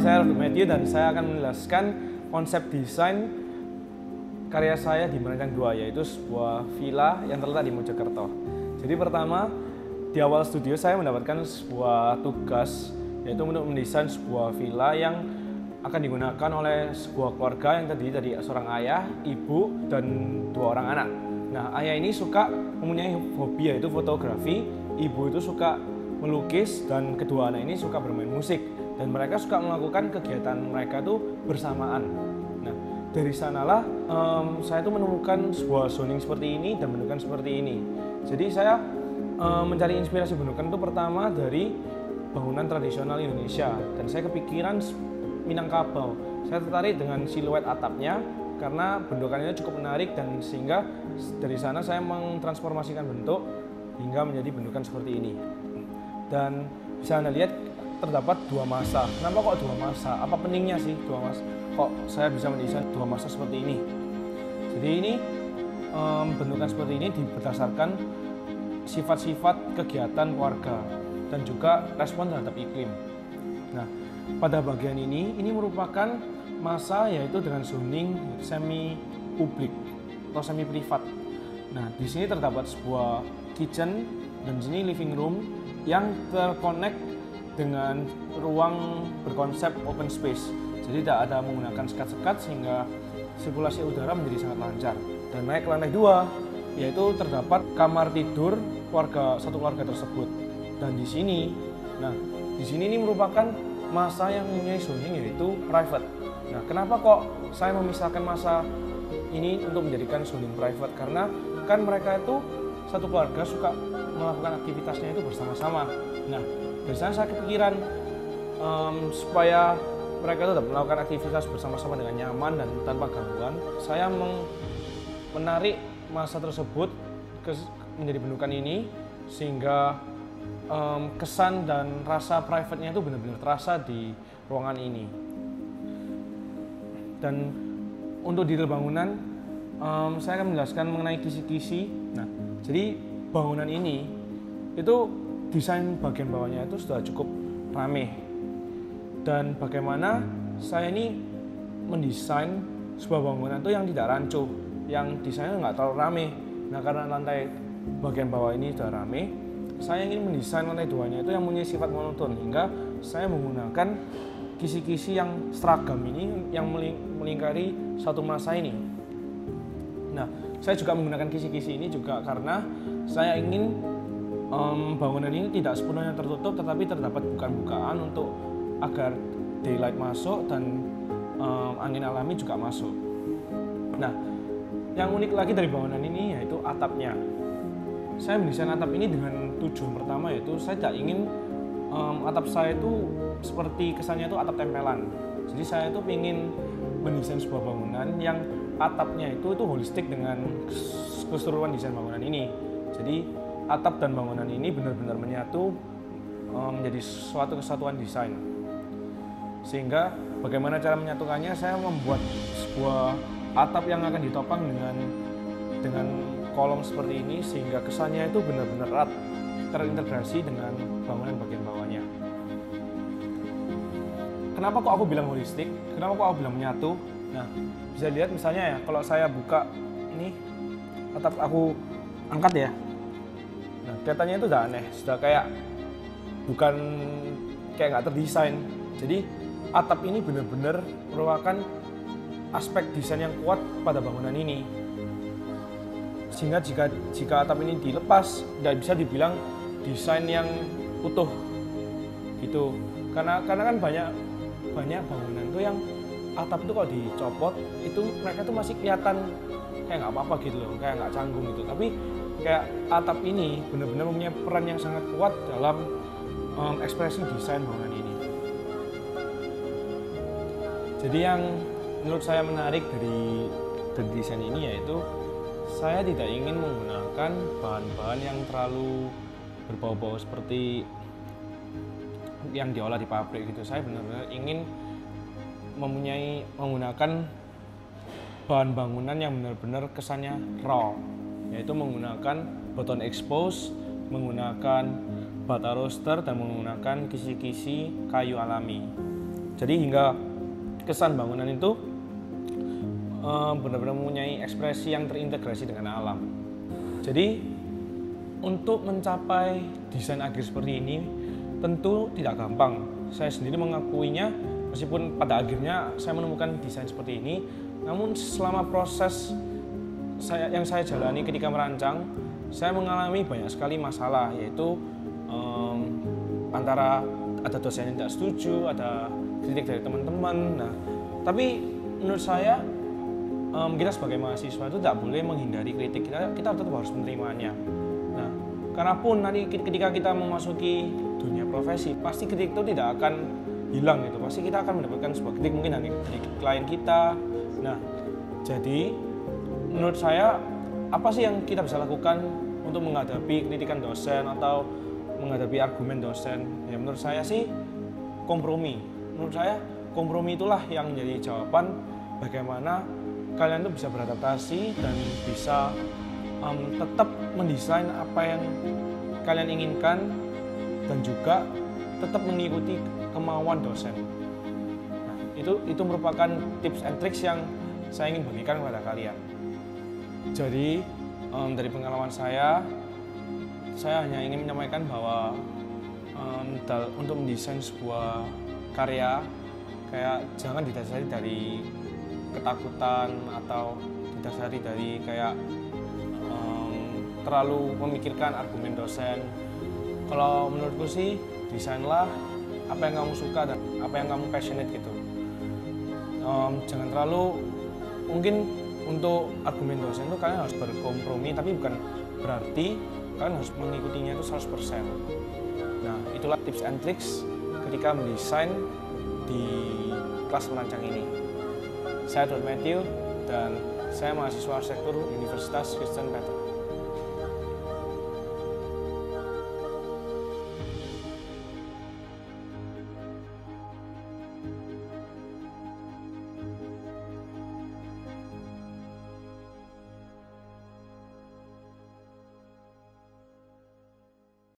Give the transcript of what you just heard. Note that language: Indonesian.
saya Robert Matthew dan saya akan menjelaskan konsep desain karya saya di Merancang 2, yaitu sebuah villa yang terletak di Mojokerto. Jadi pertama, di awal studio saya mendapatkan sebuah tugas, yaitu untuk mendesain sebuah villa yang akan digunakan oleh sebuah keluarga yang terdiri dari seorang ayah, ibu, dan 2 orang anak. Nah, ayah ini mempunyai hobi yaitu fotografi, ibu itu suka melukis, dan kedua anak ini suka bermain musik. Dan mereka suka melakukan kegiatan mereka itu bersamaan. Nah, dari sanalah saya tuh menemukan sebuah zoning seperti ini dan bentukan seperti ini. Jadi saya mencari inspirasi bentukan itu pertama dari bangunan tradisional Indonesia, dan saya kepikiran Minangkabau. Saya tertarik dengan siluet atapnya karena bentukannya cukup menarik, dan sehingga dari sana saya mentransformasikan bentuk hingga menjadi bentukan seperti ini. Dan bisa Anda lihat terdapat 2 masa. Kenapa kok 2 masa? Apa pentingnya sih 2 masa? Kok saya bisa mendesain 2 masa seperti ini? Jadi ini bentukan seperti ini berdasarkan sifat-sifat kegiatan keluarga dan juga respon terhadap iklim. Nah, pada bagian ini merupakan masa yaitu dengan zoning semi publik atau semi privat. Nah, di sini terdapat sebuah kitchen dan di sini living room yang terkonek dengan ruang berkonsep open space. Jadi tidak ada menggunakan sekat-sekat sehingga sirkulasi udara menjadi sangat lancar. Dan naik ke lantai 2, yaitu terdapat kamar tidur satu keluarga tersebut. Dan di sini ini merupakan masa yang mempunyai zoning yaitu private. Nah, kenapa kok saya memisahkan masa ini untuk menjadikan zoning private? Karena kan mereka itu satu keluarga suka melakukan aktivitasnya itu bersama-sama. Nah, dari sana saya kepikiran supaya mereka tetap melakukan aktivitas bersama-sama dengan nyaman dan tanpa gangguan, saya menarik masa tersebut menjadi bentukan ini sehingga kesan dan rasa private-nya itu benar-benar terasa di ruangan ini. Dan untuk detail bangunan, saya akan menjelaskan mengenai kisi-kisi. Nah, jadi bangunan ini itu desain bagian bawahnya itu sudah cukup rame. Dan bagaimana saya ini mendesain sebuah bangunan itu yang tidak rancu, yang desainnya nggak terlalu rame. Nah, karena lantai bagian bawah ini sudah rame, saya ingin mendesain lantai 2-nya itu yang mempunyai sifat monoton, hingga saya menggunakan kisi-kisi yang seragam ini yang melingkari satu masa ini. Nah, saya juga menggunakan kisi-kisi ini juga karena saya ingin bangunan ini tidak sepenuhnya tertutup, tetapi terdapat bukaan-bukaan untuk agar daylight masuk dan angin alami juga masuk. Nah, yang unik lagi dari bangunan ini yaitu atapnya. Saya mendesain atap ini dengan tujuan pertama, yaitu saya tidak ingin atap saya itu seperti kesannya itu atap tempelan. Jadi saya itu ingin mendesain sebuah bangunan yang atapnya itu holistik dengan keseluruhan desain bangunan ini. Jadi atap dan bangunan ini benar-benar menyatu menjadi suatu kesatuan desain. Sehingga bagaimana cara menyatukannya, saya membuat sebuah atap yang akan ditopang dengan kolom seperti ini sehingga kesannya itu benar-benar erat terintegrasi dengan bangunan bagian bawahnya. Kenapa kok aku bilang holistik? Kenapa kok aku bilang menyatu? Nah, bisa dilihat misalnya ya, kalau saya buka ini atap aku angkat ya. Nah, kelihatannya itu udah aneh, sudah kayak nggak terdesain. Jadi atap ini benar-benar merupakan aspek desain yang kuat pada bangunan ini. Sehingga jika atap ini dilepas, tidak bisa dibilang desain yang utuh gitu. Karena kan banyak bangunan tuh yang atap itu kalau dicopot itu mereka tuh masih kelihatan kayak nggak apa-apa gitu loh, kayak nggak canggung gitu. Tapi kayak atap ini benar-benar mempunyai peran yang sangat kuat dalam ekspresi desain bangunan ini. Jadi yang menurut saya menarik dari desain ini yaitu saya tidak ingin menggunakan bahan-bahan yang terlalu berbau-bau seperti yang diolah di pabrik gitu. Saya benar-benar ingin menggunakan bahan bangunan yang benar-benar kesannya raw, yaitu menggunakan beton expose, menggunakan bata roster, dan menggunakan kisi-kisi kayu alami. Jadi hingga kesan bangunan itu benar-benar mempunyai ekspresi yang terintegrasi dengan alam. Jadi untuk mencapai desain akhir seperti ini tentu tidak gampang. Saya sendiri mengakuinya, meskipun pada akhirnya saya menemukan desain seperti ini, namun selama proses yang saya jalani ketika merancang, saya mengalami banyak sekali masalah, yaitu antara ada dosen yang tidak setuju, ada kritik dari teman-teman. Nah, tapi menurut saya kita sebagai mahasiswa itu tidak boleh menghindari kritik, kita tetap harus menerimanya. Nah, karena pun nanti ketika kita memasuki dunia profesi, pasti kritik itu tidak akan hilang gitu. Pasti kita akan mendapatkan sebuah kritik mungkin dari klien kita. Nah, jadi menurut saya apa sih yang kita bisa lakukan untuk menghadapi kritikan dosen atau menghadapi argumen dosen? Ya menurut saya sih kompromi. Menurut saya kompromi itulah yang menjadi jawaban bagaimana kalian tuh bisa beradaptasi dan bisa tetap mendesain apa yang kalian inginkan dan juga tetap mengikuti kemauan dosen. Nah, itu merupakan tips and tricks yang saya ingin bagikan kepada kalian. Jadi dari pengalaman saya hanya ingin menyampaikan bahwa untuk mendesain sebuah karya kayak jangan didasari dari ketakutan atau didasari dari kayak terlalu memikirkan argumen dosen. Kalau menurutku sih desainlah apa yang kamu suka dan apa yang kamu passionate gitu. Jangan terlalu, mungkin untuk argumen dosen itu kalian harus berkompromi, tapi bukan berarti kalian harus mengikutinya itu 100%. Nah, itulah tips and tricks ketika mendesain di kelas merancang ini. Saya Dr. Matthew dan saya mahasiswa arsitektur Universitas Kristen Petra.